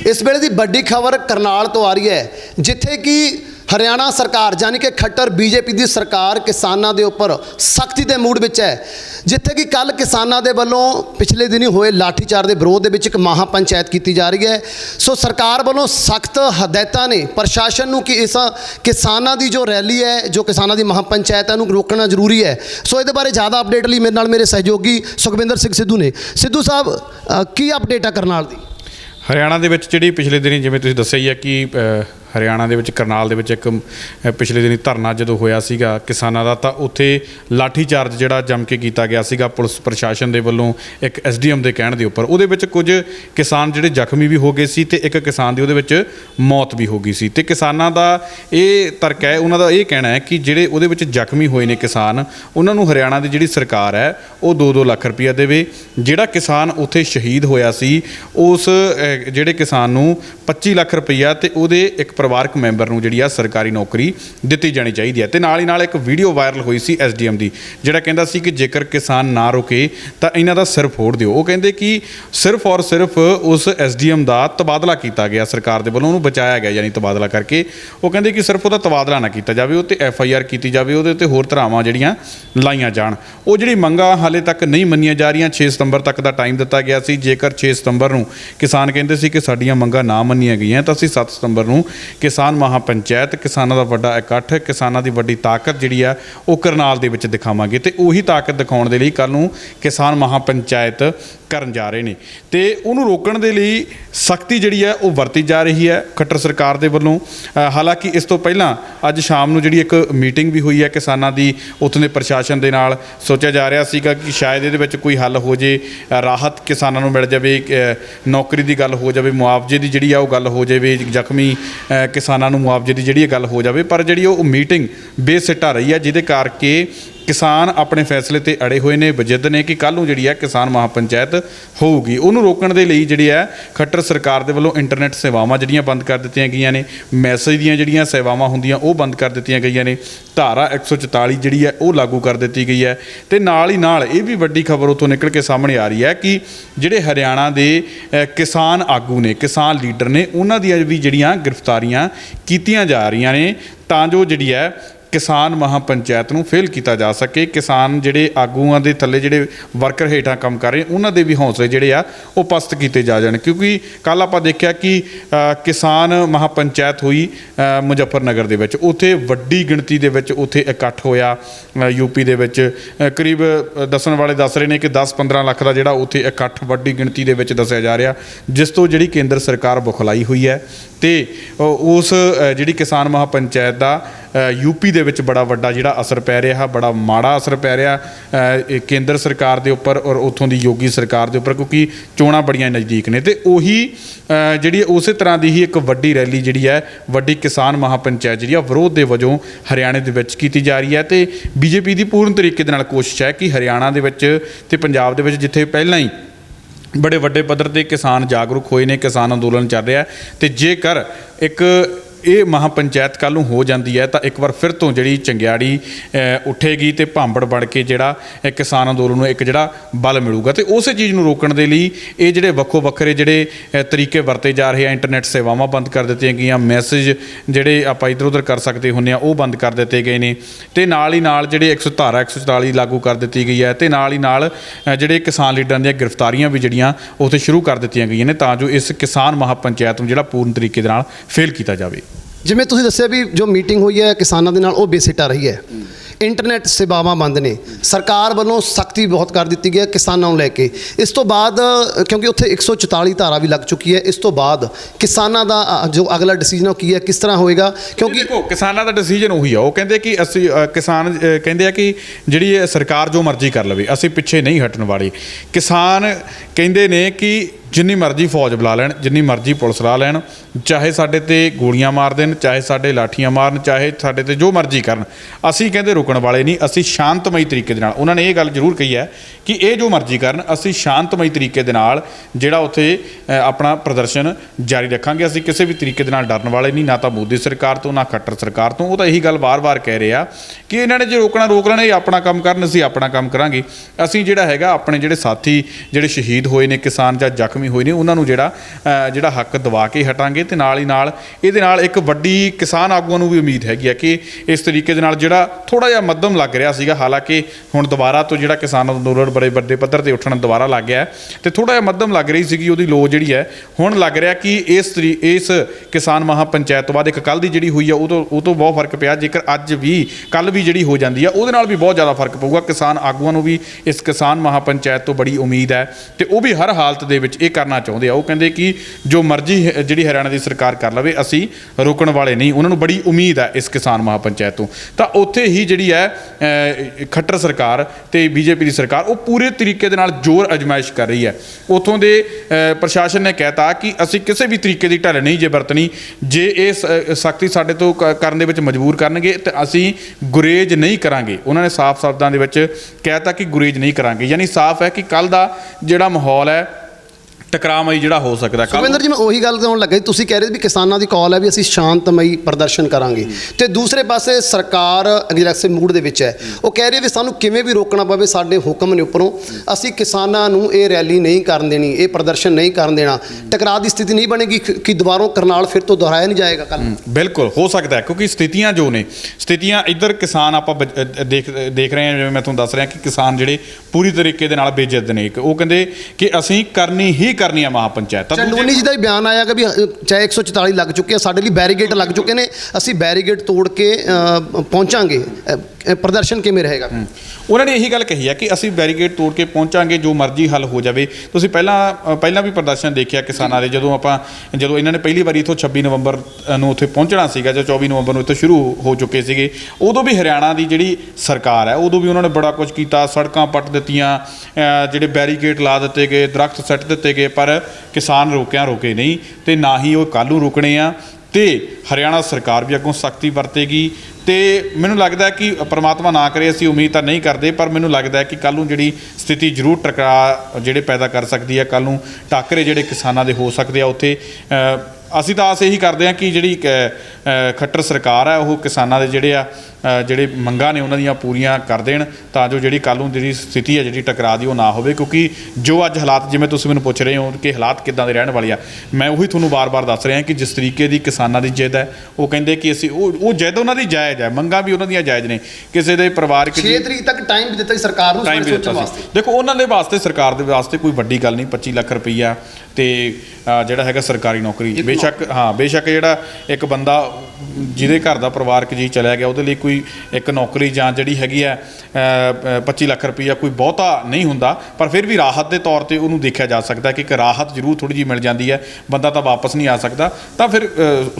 इस वेले की बड़ी खबर करनाल तो आ रही है, जिथे कि हरियाणा सरकार यानी कि खट्टर बीजेपी की सरकार किसानों के उपर सख्ती के मूड में है, जिथे कि कल किसानों के वालों पिछले दिन होए लाठीचार्ज के विरोध के एक महापंचायत की जा रही है। सो सरकार वालों सख्त हदायतां ने प्रशासन को कि इस किसानों की जो रैली है, जो किसानों की महापंचायत है, रोकना जरूरी है। सो ये बारे ज़्यादा अपडेट लिए मेरे नाल मेरे सहयोगी सुखविंदर सिंह सिद्धू ने। सिद्धू साहब की अपडेट है करनाल की? हरियाणा के जी पिछले दिन जिवें तुसीं दस्सिआ ही है कि हरियाणा के करनाल के एक पिछले दिन धरना जो होया सीगा किसानां दा, तां उत्थे लाठीचार्ज जिहड़ा जम के किया गया सीगा पुलिस प्रशासन के वल्लों एक SDM के कहण दे उपर। उहदे विच कुछ किसान जिहड़े जख्मी भी हो गए सी ते एक किसान की उहदे विच मौत भी हो गई सी। ते किसानां दा ये तर्क है, उन्हां दा ये कहना है कि जिहड़े उहदे विच जख्मी होए ने किसान, उन्हां नूं हरियाणा की जिहड़ी सरकार है वो 2-2 लाख रुपया देवे। जिहड़ा किसान उत्थे शहीद होया सी उस जिहड़े किसान नूं 25 लाख रुपया ते उहदे एक परिवारक मैंबर नूं जिहड़ी आ सरकारी नौकरी दित्ती जानी चाहिए है। ते नाल ही नाल एक वीडियो वायरल हुई सी SDM की, जिहड़ा कहंदा सी कि जेकर किसान ना रुके तां इन्हां दा सिर फोड़ दिओ। वो कहंदे कि सिर्फ और सिर्फ उस SDM का तबादला किया गया सरकार दे वल्लों, उहनूं बचाया गया यानी तबादला करके। वो कहंदे कि सिर्फ उहदा तबादला ना किया जाए, उहते FIR की जाए, उहदे ते होर धरावां जिहड़ियां लाईयां जाण। वो जिहड़ी मंगां हाले तक नहीं मन्नियां जा रहीआं। 6 सितंबर तक का टाइम दिता गया सी। जेकर 6 सितंबर नूं किसान कहंदे सी कि साडीआं मंगां ना मन्नियां गईआं तां असीं 7 सितंबर नूं किसान महापंचायत, किसानों का बड़ा इकट्ठ, किसानों की वड्डी ताकत जिहड़ी आ वो करनाल दे विच दिखावांगे। ते उही ताकत दिखाउण दे लई कल नूं किसान महापंचायत करन जा रहे हैं। तो उन्होंने रोकण दे लई सख्ती जिहड़ी है वो वरती जा रही है खट्टर सरकार दे वल्लों। हालांकि इस तो पहलां अज शाम नूं जिहड़ी एक मीटिंग भी हुई है किसानां दी उत्थों दे प्रशासन दे नाल। सोचा जा रहा सीगा कि शायद इहदे विच कोई हल हो जे, राहत किसानां नूं मिल जावे, नौकरी की गल हो जावे, मुआवजे की जिहड़ी आ वो गल हो जावे, जख्मी किसानां नूं मुआवजे की जिहड़ी गल हो जावे। पर जिहड़ी वो मीटिंग बेसिट्टा रही है, जिहदे करके किसान अपने फैसले ते अड़े हुए ने, वजिद ने कि कल नूं जिहड़ी है किसान महापंचायत होऊगी। उहनूं रोकण दे लई जिहड़ी है खट्टर सरकार दे वल्लों इंटरनेट सेवावां जिहड़ियां बंद कर दित्तियां गईयां ने, मैसेज दीयां जिहड़ियां सेवावां हुंदियां वो बंद कर दित्तियां गईयां ने, धारा 144 जिहड़ी है वो लागू कर दित्ती गई है। ते नाल ही नाल ये भी वड्डी खबर उत्थों निकल के सामने आ रही है कि जिहड़े हरियाणा दे किसान आगू ने, किसान लीडर ने, उन्हां दी भी जिहड़ियां गिरफ्तारियां कीतियां जा रहीआं ने तां जो जिहड़ी है किसान महापंचायत नूं फेल किया जा सके। किसान जिहड़े आगूआं दे थल्ले जिहड़े वर्कर हेठां काम कर रहे उन्हां दे भी हौसले जिहड़े आ वो पस्त किए जा जाण। क्योंकि कल आपां देखिआ कि किसान महापंचायत हुई मुजफ्फरनगर दे विच, उत्थे वड्डी गिणती दे विच उत्थे इकट्ठ होया। यूपी दे विच करीब दस्सण वाले दस रहे ने कि 10-15 लाख का जिहड़ा उत्थे इकट्ठ वड्डी गिणती दे विच दस्सिआ जा रिहा, जिस तो जिहड़ी केंद्र सरकार बुखलाई हुई है। ते उस जिहड़ी किसान महापंचायत दा यूपी दे विच बड़ा वड्डा जिहड़ा असर पै रहा, बड़ा माड़ा असर पै रहा केंद्र सरकार दे उपर और उत्थों दी योगी सरकार दे उपर, क्योंकि चोणां बड़ियां नज़दीक ने। ते उही जिहड़ी उस तरह की ही एक वड्डी रैली जिहड़ी है वड्डी किसान महापंचायत जिहड़ी विरोध दे वजों हरियाणे दे विच कीती जा रही है। ते BJP की पूर्ण तरीके दे नाल कोशिश है कि हरियाणा दे विच ते पंजाब दे विच जिथे पहलां ही बड़े वड्डे पद्धर ते किसान जागरूक होए ने, किसान अंदोलन चल रहा है, तो जेकर एक ये महापंचायत कल नूं हो जाती है तो एक बार फिर तो जी चंगियाड़ी उठेगी तो भांबड़ बढ़ के जिहड़ा किसान अंदोलन एक जिहड़ा बल मिलूगा। तो उस चीज़ नूं रोकण दे लई ये जिहड़े वक्खो वक्खरे जिहड़े तरीके वरते जा रहे हैं, इंटरनेट सेवावां बंद कर दित्तियां गईयां, मैसेज जिहड़े आपां इधर उधर कर सकते हुंदे आ वो बंद कर दित्ते गए ने। ते नाल ही नाल जिहड़े धारा 144 लागू कर दित्ती गई है। ते नाल ही नाल जिहड़े किसान लीडरां दीयां गिरफ्तारियां भी जिहड़ियां उत्थे शुरू कर दित्तियां गईयां ने तां जो इस किसान महापंचायत नूं जिहड़ा पूर्ण तरीके दे नाल फेल किया जावे। जिवें तुसीं दस्सिआ भी जो मीटिंग हुई है किसानों के नाल वो बेसिट्टा रही है, इंटरनेट सेवावां बंद ने, सरकार वालों सख्ती बहुत कर दी गई है किसानों को लैके। इस तो बाद क्योंकि उत्थे 144 धारा भी लग चुकी है, इस तो बाद किसानों का जो अगला डिसीजन की है किस तरह होएगा? क्योंकि देखो किसानों का डिसीजन उही है, वो कहते कि असी किसान कहते कि जिहड़ी सरकार जो मर्जी कर लवे असी पिछे नहीं हटण वाले। किसान कहते ने कि जिन्नी मर्जी फौज बुला लैन, जिन्नी मर्जी पुलिस ला लैन, चाहे साडे ते गोलियां मार देन, चाहे साडे लाठियां मारन, चाहे साडे ते जो मर्जी करन, असी कहते रुकण वाले नहीं। असी शांतमई तरीके दे नाल, उन्होंने ये गल जरूर कही है कि ये जो मर्जी करन असी शांतमई तरीके दे नाल जिहड़ा उत्थे अपना प्रदर्शन जारी रखांगे। असी किसी भी तरीके दे नाल डरन वाले नहीं, ना तो मोदी सरकार तो ना खट्टर सरकार तो। वो तो यही गल बार बार कह रहे आ कि इन्होंने जो रोकना रोक लेना, ये अपना काम करन, असी अपना काम करांगे। असी जिहड़ा हैगा अपने जिहड़े साथी जिहड़े शहीद होए ने किसान जां ਜ਼ਖਮੀ ਹੋਏ ਨੇ ਉਹਨਾਂ ਨੂੰ ਜਿਹੜਾ ਹੱਕ ਦਿਵਾ ਕੇ ਹਟਾਂਗੇ। ਤੇ ਨਾਲ ਹੀ ਨਾਲ ਇਹਦੇ ਨਾਲ ਇੱਕ ਵੱਡੀ ਕਿਸਾਨ ਆਗੂਆਂ ਨੂੰ ਵੀ ਉਮੀਦ ਹੈਗੀ ਆ ਕਿ ਇਸ ਤਰੀਕੇ ਦੇ ਨਾਲ ਜਿਹੜਾ ਥੋੜ੍ਹਾ ਜਿਹਾ ਮੱਧਮ ਲੱਗ ਰਿਹਾ ਸੀਗਾ, ਹਾਲਾਂਕਿ ਹੁਣ ਦੁਬਾਰਾ ਤੋਂ ਜਿਹੜਾ ਕਿਸਾਨ ਅੰਦੋਲਨ ਬੜੇ ਵੱਡੇ ਪੱਧਰ ਤੇ ਉੱਠਣ ਦੁਬਾਰਾ ਲੱਗ ਗਿਆ ਤੇ ਥੋੜ੍ਹਾ ਜਿਹਾ ਮੱਧਮ ਲੱਗ ਰਹੀ ਸੀਗੀ ਉਹਦੀ ਲੋ ਜਿਹੜੀ ਹੈ, ਹੁਣ ਲੱਗ ਰਿਹਾ ਕਿ ਇਸ ਕਿਸਾਨ ਮਹਾਪੰਚਾਇਤ ਤੋਂ ਬਾਅਦ ਇੱਕ ਕੱਲ੍ਹ ਦੀ ਜਿਹੜੀ ਹੋਈ ਆ ਉਹ ਤੋਂ ਬਹੁਤ ਫਰਕ ਪਿਆ। ਜੇਕਰ ਅੱਜ ਵੀ ਕੱਲ੍ਹ ਵੀ ਜਿਹੜੀ ਹੋ ਜਾਂਦੀ ਆ ਉਹਦੇ ਨਾਲ ਵੀ ਬਹੁਤ ਜ਼ਿਆਦਾ ਫਰਕ ਪਊਗਾ। ਕਿਸਾਨ ਆਗੂਆਂ ਨੂੰ ਵੀ ਇਸ ਕਿਸਾਨ ਮਹਾਪੰਚਾਇਤ ਤੋਂ ਬੜੀ ਉਮੀਦ ਹੈ ਤੇ ਉਹ ਵੀ ਹਰ ਹਾਲਤ ਦੇ ਵਿੱਚ ਇਹ ਕਰਨਾ ਚਾਹੁੰਦੇ ਆ। ਉਹ ਕਹਿੰਦੇ ਕਿ ਜੋ ਮਰਜ਼ੀ ਜਿਹੜੀ ਹਰਿਆਣਾ ਦੀ ਸਰਕਾਰ ਕਰ ਲਵੇ ਅਸੀਂ ਰੋਕਣ ਵਾਲੇ ਨਹੀਂ, ਉਹਨਾਂ ਨੂੰ ਬੜੀ ਉਮੀਦ ਹੈ ਇਸ ਕਿਸਾਨ ਮਹਾਪੰਚਾਇਤ ਤੋਂ। ਤਾਂ ਉੱਥੇ ਹੀ ਜਿਹੜੀ ਹੈ ਖੱਟਰ ਸਰਕਾਰ ਤੇ ਬੀਜੇਪੀ ਦੀ ਸਰਕਾਰ ਉਹ ਪੂਰੇ ਤਰੀਕੇ ਦੇ ਨਾਲ ਜ਼ੋਰ ਅਜਮਾਇਸ਼ ਕਰ ਰਹੀ ਹੈ। ਉੱਥੋਂ ਦੇ ਪ੍ਰਸ਼ਾਸਨ ਨੇ ਕਹਿਤਾ ਕਿ ਅਸੀਂ ਕਿਸੇ ਵੀ ਤਰੀਕੇ ਦੀ ਢਿੱਲ ਨਹੀਂ ਜੇ ਵਰਤਣੀ, ਜੇ ਇਹ ਸਖਤੀ ਸਾਡੇ ਤੋਂ ਕਰਨ ਦੇ ਵਿੱਚ ਮਜਬੂਰ ਕਰਨਗੇ ਤੇ ਅਸੀਂ ਗੁਰੇਜ਼ ਨਹੀਂ ਕਰਾਂਗੇ। ਉਹਨਾਂ ਨੇ ਸਾਫ਼ ਸ਼ਬਦਾਂ ਦੇ ਵਿੱਚ ਕਹਿਤਾ ਕਿ ਗੁਰੇਜ਼ ਨਹੀਂ ਕਰਾਂਗੇ, ਯਾਨੀ ਸਾਫ਼ ਹੈ ਕਿ ਕੱਲ੍ਹ ਦਾ ਜਿਹੜਾ ਮਾਹੌਲ ਹੈ ਟਕਰਾਅਮਈ ਜਿਹੜਾ ਹੋ ਸਕਦਾ। ਸੁਖਵਿੰਦਰ ਜੀ, ਮੈਂ ਉਹੀ ਗੱਲ ਕਰਾਉਣ ਲੱਗਾ, ਤੁਸੀਂ ਕਹਿ ਰਹੇ ਵੀ ਕਿਸਾਨਾਂ ਦੀ ਕਾਲ ਹੈ ਵੀ ਅਸੀਂ ਸ਼ਾਂਤਮਈ ਪ੍ਰਦਰਸ਼ਨ ਕਰਾਂਗੇ ਤੇ ਦੂਸਰੇ ਪਾਸੇ ਸਰਕਾਰ ਅਗਰੈਸਿਵ ਮੂਡ ਦੇ ਵਿੱਚ ਹੈ। ਉਹ ਕਹਿ ਰਹੀ ਵੀ ਸਾਨੂੰ ਕਿਵੇਂ ਵੀ ਰੋਕਣਾ ਪਵੇ, ਸਾਡੇ ਹੁਕਮ ਨੇ ਉੱਪਰੋਂ, ਅਸੀਂ ਕਿਸਾਨਾਂ ਨੂੰ ਇਹ ਰੈਲੀ ਨਹੀਂ ਕਰਨ ਦੇਣੀ, ਇਹ ਪ੍ਰਦਰਸ਼ਨ ਨਹੀਂ ਕਰਨ ਦੇਣਾ। ਟਕਰਾਅ ਦੀ ਸਥਿਤੀ ਨਹੀਂ ਬਣੇਗੀ ਕਿ ਦੁਬਾਰਾ ਕਰਨਾਲ ਫਿਰ ਤੋਂ ਦੁਹਰਾਇਆ ਨਹੀਂ ਜਾਏਗਾ ਕੱਲ੍ਹ? ਬਿਲਕੁਲ ਹੋ ਸਕਦਾ ਹੈ, ਕਿਉਂਕਿ ਸਥਿਤੀਆਂ ਜੋ ਨੇ ਇੱਧਰ ਕਿਸਾਨ ਆਪਾਂ ਦੇਖ ਰਹੇ ਹਾਂ, ਜਿਵੇਂ ਮੈਂ ਤੁਹਾਨੂੰ ਦੱਸ ਰਿਹਾ ਕਿ ਕਿਸਾਨ ਜਿਹੜੇ ਪੂਰੀ ਤਰੀਕੇ ਦੇ ਨਾਲ ਬੇਇੱਜ਼ਤ ਨੇ। ਉਹ ਕਹਿੰਦੇ ਕਿ ਅਸੀਂ ਕਰਨੀ ਆ ਮਹਾਪੰਚਾਇਤ। ਚੰਡੂਨੀ ਜੀ ਦਾ ਵੀ ਬਿਆਨ ਆਇਆ ਕਿ ਵੀ ਚਾਹੇ 144 ਲੱਗ ਚੁੱਕੇ ਆ, ਸਾਡੇ ਲਈ ਬੈਰੀਗੇਡ ਲੱਗ ਚੁੱਕੇ ਨੇ, ਅਸੀਂ ਬੈਰੀਗੇਡ ਤੋੜ ਕੇ ਪਹੁੰਚਾਂਗੇ। ਪ੍ਰਦਰਸ਼ਨ ਕਿਵੇਂ ਰਹੇਗਾ? ਉਹਨਾਂ ਨੇ ਇਹੀ ਗੱਲ ਕਹੀ ਹੈ ਕਿ ਅਸੀਂ ਬੈਰੀਗੇਡ ਤੋੜ ਕੇ ਪਹੁੰਚਾਂਗੇ, ਜੋ ਮਰਜ਼ੀ ਹੱਲ ਹੋ ਜਾਵੇ। ਤੁਸੀਂ ਪਹਿਲਾਂ ਵੀ ਪ੍ਰਦਰਸ਼ਨ ਦੇਖਿਆ ਕਿਸਾਨਾਂ ਦੇ, ਜਦੋਂ ਇਹਨਾਂ ਨੇ ਪਹਿਲੀ ਵਾਰੀ ਇੱਥੋਂ 26 ਨਵੰਬਰ ਨੂੰ ਉੱਥੇ ਪਹੁੰਚਣਾ ਸੀਗਾ, ਜਾਂ 24 ਨਵੰਬਰ ਨੂੰ ਇੱਥੋਂ ਸ਼ੁਰੂ ਹੋ ਚੁੱਕੇ ਸੀਗੇ, ਉਦੋਂ ਵੀ ਹਰਿਆਣਾ ਦੀ ਜਿਹੜੀ ਸਰਕਾਰ ਹੈ ਉਦੋਂ ਵੀ ਉਹਨਾਂ ਨੇ ਬੜਾ ਕੁਝ ਕੀਤਾ, ਸੜਕਾਂ ਪੱਟ ਦਿੱਤੀਆਂ, ਜਿਹੜੇ ਬੈਰੀਗੇਡ ਲਾ ਦਿੱਤੇ ਗਏ, ਦਰਖਤ ਸੱਟ ਦਿੱਤੇ ਗਏ, ਪਰ ਕਿਸਾਨ ਰੋਕੇ ਨਹੀਂ ਤੇ ਨਾ ਹੀ ਉਹ ਕੱਲ੍ਹ ਨੂੰ ਰੁਕਣੇ ਆ। ਤੇ ਹਰਿਆਣਾ ਸਰਕਾਰ ਵੀ ਅੱਗੋਂ ਸਖਤੀ ਵਰਤੇਗੀ ਤੇ ਮੈਨੂੰ ਲੱਗਦਾ ਕਿ ਪਰਮਾਤਮਾ ਨਾ ਕਰੇ, ਅਸੀਂ ਉਮੀਦ ਤਾਂ ਨਹੀਂ ਕਰਦੇ, ਪਰ ਮੈਨੂੰ ਲੱਗਦਾ ਕਿ ਕੱਲ੍ਹ ਨੂੰ ਜਿਹੜੀ ਸਥਿਤੀ ਜ਼ਰੂਰ ਟਕਰਾਅ ਜਿਹੜੇ ਪੈਦਾ ਕਰ ਸਕਦੀ ਹੈ, ਕੱਲ੍ਹ ਨੂੰ ਟਾਕਰੇ ਜਿਹੜੇ ਕਿਸਾਨਾਂ ਦੇ ਹੋ ਸਕਦੇ ਆ ਉੱਥੇ। ਅਸੀਂ ਤਾਂ ਆਸ ਇਹੀ ਕਰਦੇ ਹਾਂ ਕਿ ਜਿਹੜੀ ਖੱਟਰ ਸਰਕਾਰ ਹੈ ਉਹ ਕਿਸਾਨਾਂ ਦੇ ਜਿਹੜੇ ਮੰਗਾਂ ਨੇ ਉਹਨਾਂ ਦੀਆਂ ਪੂਰੀਆਂ ਕਰ ਦੇਣ, ਤਾਂ ਜੋ ਜਿਹੜੀ ਕੱਲ੍ਹ ਨੂੰ ਜਿਹੜੀ ਸਥਿਤੀ ਹੈ ਜਿਹੜੀ ਟਕਰਾਅ ਦੀ ਉਹ ਨਾ ਹੋਵੇ। ਕਿਉਂਕਿ ਜੋ ਅੱਜ ਹਾਲਾਤ, ਜਿਵੇਂ ਤੁਸੀਂ ਮੈਨੂੰ ਪੁੱਛ ਰਹੇ ਹੋ ਕਿ ਹਾਲਾਤ ਕਿੱਦਾਂ ਦੇ ਰਹਿਣ ਵਾਲੇ ਆ, ਮੈਂ ਉਹੀ ਤੁਹਾਨੂੰ ਵਾਰ-ਵਾਰ ਦੱਸ ਰਿਹਾ ਕਿ ਜਿਸ ਤਰੀਕੇ ਦੀ ਕਿਸਾਨਾਂ ਦੀ ਜਿੱਦ ਹੈ, ਉਹ ਕਹਿੰਦੇ ਕਿ ਅਸੀਂ ਉਹ ਜਿੱਦ ਉਹਨਾਂ ਦੀ ਜਾਇਜ਼ ਹੈ, ਮੰਗਾਂ ਵੀ ਉਹਨਾਂ ਦੀਆਂ ਜਾਇਜ਼ ਨੇ। ਕਿਸੇ ਦੇ ਪਰਿਵਾਰ 6 ਤਰੀਕ ਤੱਕ ਟਾਈਮ ਵੀ ਦਿੱਤਾ ਸੀ ਸਰਕਾਰ ਨੂੰ ਸੋਚਣ ਵਾਸਤੇ। ਦੇਖੋ ਉਹਨਾਂ ਦੇ ਵਾਸਤੇ, ਸਰਕਾਰ ਦੇ ਵਾਸਤੇ ਕੋਈ ਵੱਡੀ ਗੱਲ ਨਹੀਂ, 25 ਲੱਖ ਰੁਪਈਆ ਤੇ ਜਿਹੜਾ ਹੈਗਾ ਸਰਕਾਰੀ ਨੌਕਰੀ। ਬੇਸ਼ੱਕ ਜਿਹੜਾ ਇੱਕ ਬੰਦਾ ਜਿਹਦੇ ਘਰ ਦਾ ਪਰਿਵਾਰਕ ਜੀ ਚਲਿਆ ਗਿਆ ਉਹਦੇ ਲਈ ਕੋਈ ਇੱਕ ਨੌਕਰੀ ਜਾਂ ਜਿਹੜੀ ਹੈਗੀ ਹੈ 25 ਲੱਖ ਰੁਪਈਆ ਕੋਈ ਬਹੁਤਾ ਨਹੀਂ ਹੁੰਦਾ, ਪਰ ਫਿਰ ਵੀ ਰਾਹਤ ਦੇ ਤੌਰ ਤੇ ਉਹਨੂੰ ਦੇਖਿਆ ਜਾ ਸਕਦਾ ਕਿ ਇੱਕ ਰਾਹਤ ਜ਼ਰੂਰ ਥੋੜ੍ਹੀ ਜਿਹੀ ਮਿਲ ਜਾਂਦੀ ਹੈ। ਬੰਦਾ ਤਾਂ ਵਾਪਸ ਨਹੀਂ ਆ ਸਕਦਾ, ਤਾਂ ਫਿਰ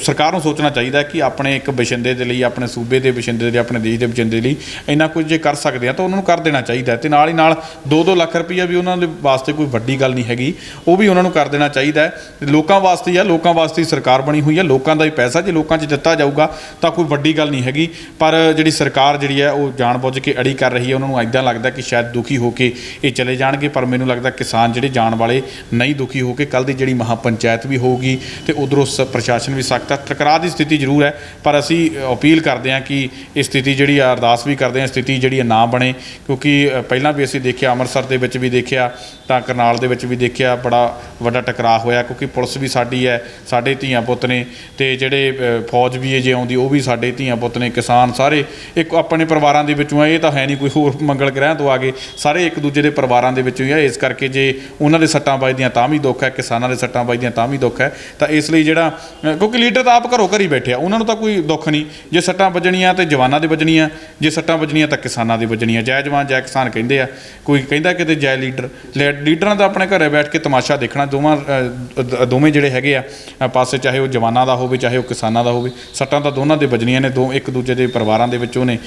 ਸਰਕਾਰ ਨੂੰ ਸੋਚਣਾ ਚਾਹੀਦਾ ਕਿ ਆਪਣੇ ਇੱਕ ਵਸ਼ਿੰਦੇ ਦੇ ਲਈ, ਆਪਣੇ ਸੂਬੇ ਦੇ ਵਸ਼ਿੰਦੇ ਦੇ ਲਈ, ਆਪਣੇ ਦੇਸ਼ ਦੇ ਵਸ਼ਿੰਦੇ ਲਈ ਇੰਨਾ ਕੁਝ ਜੇ ਕਰ ਸਕਦੇ ਆ ਤਾਂ ਉਹਨਾਂ ਨੂੰ ਕਰ ਦੇਣਾ ਚਾਹੀਦਾ। ਤੇ ਨਾਲ ਹੀ ਨਾਲ 2-2 ਲੱਖ ਰੁਪਈਆ ਵੀ ਉਹਨਾਂ ਦੇ ਵਾਸਤੇ ਕੋਈ ਵੱਡੀ ਗੱਲ ਨਹੀਂ ਹੈਗੀ, ਉਹ ਵੀ ਉਹਨਾਂ ਨੂੰ ਕਰ ਦੇਣਾ ਚਾਹੀਦਾ। ਲੋਕਾਂ ਵਾਸਤੇ ਹੀ ਆ, ਲੋਕਾਂ ਵਾਸਤੇ ਹੀ ਸਰਕਾਰ ਬਣੀ ਹੋਈ ਹੈ, ਲੋਕਾਂ ਦਾ ਹੀ ਪੈਸਾ ਜੇ ਲੋਕਾਂ 'ਚ ਦਿੱਤਾ ਜਾਊਗਾ ਤਾਂ ਕੋਈ ਵੱਡੀ ਗੱਲ ਨਹੀਂ ਹੈਗੀ। ਪਰ ਜਿਹੜੀ ਸਰਕਾਰ ਜਿਹੜੀ ਹੈ ਉਹ ਜਾਣ-ਬੁੱਝ ਕੇ ਅੜੀ ਕਰ ਰਹੀ ਹੈ। ਉਹਨਾਂ ਨੂੰ ਇੱਦਾਂ ਲੱਗਦਾ ਕਿ ਸ਼ਾਇਦ ਦੁਖੀ ਹੋ ਕੇ ਇਹ ਚਲੇ ਜਾਣਗੇ, ਪਰ ਮੈਨੂੰ ਲੱਗਦਾ ਕਿਸਾਨ ਜਿਹੜੇ ਜਾਣ ਵਾਲੇ ਨਹੀਂ ਦੁਖੀ ਹੋ ਕੇ, ਕੱਲ੍ਹ ਦੀ ਜਿਹੜੀ ਮਹਾਪੰਚਾਇਤ ਵੀ ਹੋਊਗੀ ਤੇ ਉਧਰੋਂ ਪ੍ਰਸ਼ਾਸਨ ਵੀ ਸਖਤ ਹੈ। ਟਕਰਾਅ ਦੀ ਸਥਿਤੀ ਜ਼ਰੂਰ ਹੈ, ਪਰ ਅਸੀਂ ਅਪੀਲ ਕਰਦੇ ਹਾਂ ਕਿ ਇਹ ਸਥਿਤੀ ਜਿਹੜੀ ਆ, ਅਰਦਾਸ ਵੀ ਕਰਦੇ ਹਾਂ ਸਥਿਤੀ ਜਿਹੜੀ ਨਾ ਬਣੇ, ਕਿਉਂਕਿ ਪਹਿਲਾਂ ਵੀ ਅਸੀਂ ਦੇਖਿਆ, ਅੰਮ੍ਰਿਤਸਰ ਦੇ ਵਿੱਚ ਵੀ ਦੇਖਿਆ, ਤਾਂ ਕਰਨਾਲ ਦੇ ਵਿੱਚ ਵੀ ਦੇਖਿਆ, ਬੜਾ ਵੱਡਾ ਟਕਰਾਅ ਹੋਇਆ। ਕਿਉਂਕਿ ਪੁਲਿਸ ਵੀ ਸਾਡੀ ਹੈ, ਸਾਡੇ ਧੀਆਂ ਪੁੱਤ ਨੇ, ਤੇ ਜਿਹੜੇ ਫੌਜ ਵੀ ਜੇ ਆਉਂਦੀ ਉਹ ਵੀ ਸਾਡੇ ਧੀਆਂ ਪੁੱਤ ਨੇ। ਕਿਸਾਨ ਸਾਰੇ ਇੱਕ ਆਪਣੇ ਪਰਿਵਾਰਾਂ ਦੇ ਵਿੱਚੋਂ ਆ, ਇਹ ਤਾਂ ਹੈ ਨਹੀਂ ਕੋਈ ਹੋਰ ਮੰਗਲ ਗ੍ਰਹਿ ਤੋਂ ਆ ਗਏ, ਸਾਰੇ ਇੱਕ ਦੂਜੇ ਦੇ ਪਰਿਵਾਰਾਂ ਦੇ ਵਿੱਚੋਂ ਹੀ ਆ। ਇਸ ਕਰਕੇ ਜੇ ਉਹਨਾਂ ਦੇ ਸੱਟਾਂ ਵੱਜਦੀਆਂ ਤਾਂ ਵੀ ਦੁੱਖ ਹੈ, ਕਿਸਾਨਾਂ ਦੇ ਸੱਟਾਂ ਵੱਜਦੀਆਂ ਤਾਂ ਵੀ ਦੁੱਖ ਹੈ। ਤਾਂ ਇਸ ਲਈ ਜਿਹੜਾ, ਕਿਉਂਕਿ ਲੀਡਰ ਤਾਂ ਆਪ ਘਰੋਂ ਘਰੀ ਬੈਠੇ ਆ, ਉਹਨਾਂ ਨੂੰ ਤਾਂ ਕੋਈ ਦੁੱਖ ਨਹੀਂ। ਜੇ ਸੱਟਾਂ ਵੱਜਣੀਆਂ ਤੇ ਜਵਾਨਾਂ ਦੇ ਵੱਜਣੀਆਂ, ਜੇ ਸੱਟਾਂ ਵੱਜਣੀਆਂ ਤਾਂ ਕਿਸਾਨਾਂ ਦੇ ਵੱਜਣੀਆਂ। ਜੈ ਜਵਾਨ ਜੈ ਕਿਸਾਨ ਕਹਿੰਦੇ ਆ, ਕੋਈ ਕਹਿੰਦਾ ਕਿਤੇ ਜੈ ਲੀਡਰਾਂ ਦਾ ਆਪਣੇ ਘਰੇ ਬੈਠ ਕੇ ਤਮਾਸ਼ਾ ਦੇਖਣਾ। ਦੋਵੇਂ ਜਿਹੜੇ ਹੈਗੇ ਆ ਪਾਸੇ, ਚਾਹੇ ਉਹ ਜਵਾਨਾਂ ਦਾ ਹੋਵੇ ਚਾਹੇ ਉਹ ਕਿਸਾਨਾਂ ਦਾ ਹੋਵੇ, ਸੱਟਾਂ ਤਾਂ ਦੋਨਾਂ ਦੇ ਵੱਜਣੀਆਂ ਨੇ। ਇੱਕ ਦੂਜੇ ਦੇ ਪਰਿਵਾਰਾਂ ਦੇ ਵਿੱਚੋਂ ਨੇ,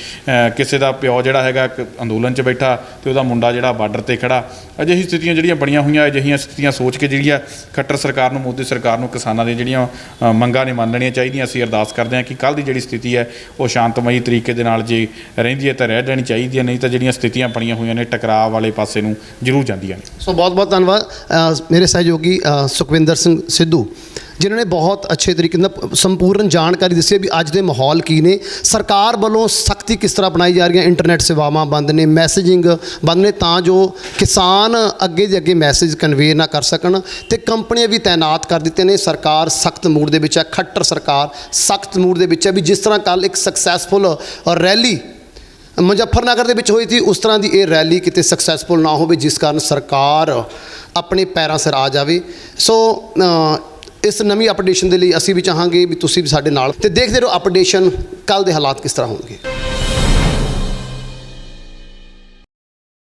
ਕਿਸੇ ਦਾ ਪਿਓ ਜਿਹੜਾ ਹੈਗਾ ਅੰਦੋਲਨ 'ਚ ਬੈਠਾ ਤੇ ਉਹਦਾ ਮੁੰਡਾ ਜਿਹੜਾ ਬਾਰਡਰ 'ਤੇ ਖੜਾ। ਅਜਿਹੀ ਸਥਿਤੀਆਂ ਜਿਹੜੀਆਂ ਬਣੀਆਂ ਹੋਈਆਂ, ਅਜਿਹੀਆਂ ਸਥਿਤੀਆਂ ਸੋਚ ਕੇ ਜਿਹੜੀ ਆ ਖੱਟਰ ਸਰਕਾਰ ਨੂੰ, ਮੋਦੀ ਸਰਕਾਰ ਨੂੰ ਕਿਸਾਨਾਂ ਦੀਆਂ ਜਿਹੜੀਆਂ ਮੰਗਾਂ ਨੇ ਮੰਨ ਲੈਣੀਆਂ ਚਾਹੀਦੀਆਂ। ਅਸੀਂ ਅਰਦਾਸ ਕਰਦੇ ਹਾਂ ਕਿ ਕੱਲ੍ਹ ਦੀ ਜਿਹੜੀ ਸਥਿਤੀ ਹੈ ਉਹ ਸ਼ਾਂਤਮਈ ਤਰੀਕੇ ਦੇ ਨਾਲ ਜੇ ਰਹਿੰਦੀ ਹੈ ਤਾਂ ਰਹਿ ਲੈਣੀ ਚਾਹੀਦੀ ਹੈ, ਨਹੀਂ ਤਾਂ ਜਿਹੜੀਆਂ ਸਥਿਤੀਆਂ ਬਣੀਆਂ ਹੋਈਆਂ ਨੇ ਟਕਰਾਅ ਵਾਲੇ ਪਾਸੇ ਨੂੰ ਜ਼ਰੂਰ ਜਾਂਦੀਆਂ ਨੇ। ਸੋ ਬਹੁਤ ਬਹੁਤ ਧੰਨਵਾਦ ਮੇਰੇ ਸਹਿਯੋਗੀ ਸੁਖਵਿੰਦਰ ਸਿੰਘ ਸਿੱਧੂ ਜਿਨ੍ਹਾਂ ਨੇ ਬਹੁਤ ਅੱਛੇ ਤਰੀਕੇ ਨਾਲ ਸੰਪੂਰਨ ਜਾਣਕਾਰੀ ਦੱਸੀ ਵੀ ਅੱਜ ਦੇ ਮਾਹੌਲ ਕੀ ਨੇ, ਸਰਕਾਰ ਵੱਲੋਂ ਸਖਤੀ ਕਿਸ ਤਰ੍ਹਾਂ ਬਣਾਈ ਜਾ ਰਹੀ ਹੈ, ਇੰਟਰਨੈਟ ਸੇਵਾਵਾਂ ਬੰਦ ਨੇ, ਮੈਸੇਜਿੰਗ ਬੰਦ ਨੇ ਤਾਂ ਜੋ ਕਿਸਾਨ ਅੱਗੇ ਦੇ ਅੱਗੇ ਮੈਸੇਜ ਕਨਵੇ ਨਾ ਕਰ ਸਕਣ, ਤੇ ਕੰਪਨੀਆਂ ਵੀ ਤਾਇਨਾਤ ਕਰ ਦਿੱਤੀਆਂ ਨੇ। ਸਰਕਾਰ ਸਖਤ ਮੂਡ ਦੇ ਵਿੱਚ ਹੈ, ਖੱਟਰ ਸਰਕਾਰ ਸਖਤ ਮੂਡ ਦੇ ਵਿੱਚ ਹੈ ਵੀ ਜਿਸ ਤਰ੍ਹਾਂ ਕੱਲ੍ਹ ਇੱਕ ਸਕਸੈਸਫੁਲ ਰੈਲੀ ਮੁਜ਼ੱਫਰਨਗਰ ਦੇ ਵਿੱਚ ਹੋਈ ਸੀ, ਉਸ ਤਰ੍ਹਾਂ ਦੀ ਇਹ ਰੈਲੀ ਕਿਤੇ ਸਕਸੈਸਫੁਲ ਨਾ ਹੋਵੇ, ਜਿਸ ਕਾਰਨ ਸਰਕਾਰ ਆਪਣੇ ਪੈਰਾਂ ਸਿਰ ਆ ਜਾਵੇ। ਸੋ ਇਸ ਨਵੀਂ ਅਪਡੇਸ਼ਨ ਦੇ ਲਈ ਅਸੀਂ ਵੀ ਚਾਹਾਂਗੇ ਵੀ ਤੁਸੀਂ ਵੀ ਸਾਡੇ ਨਾਲ, ਤੇ ਦੇਖਦੇ ਰਹੋ ਅਪਡੇਸ਼ਨ ਕੱਲ੍ਹ ਦੇ ਹਾਲਾਤ ਕਿਸ ਤਰ੍ਹਾਂ ਹੋਣਗੇ।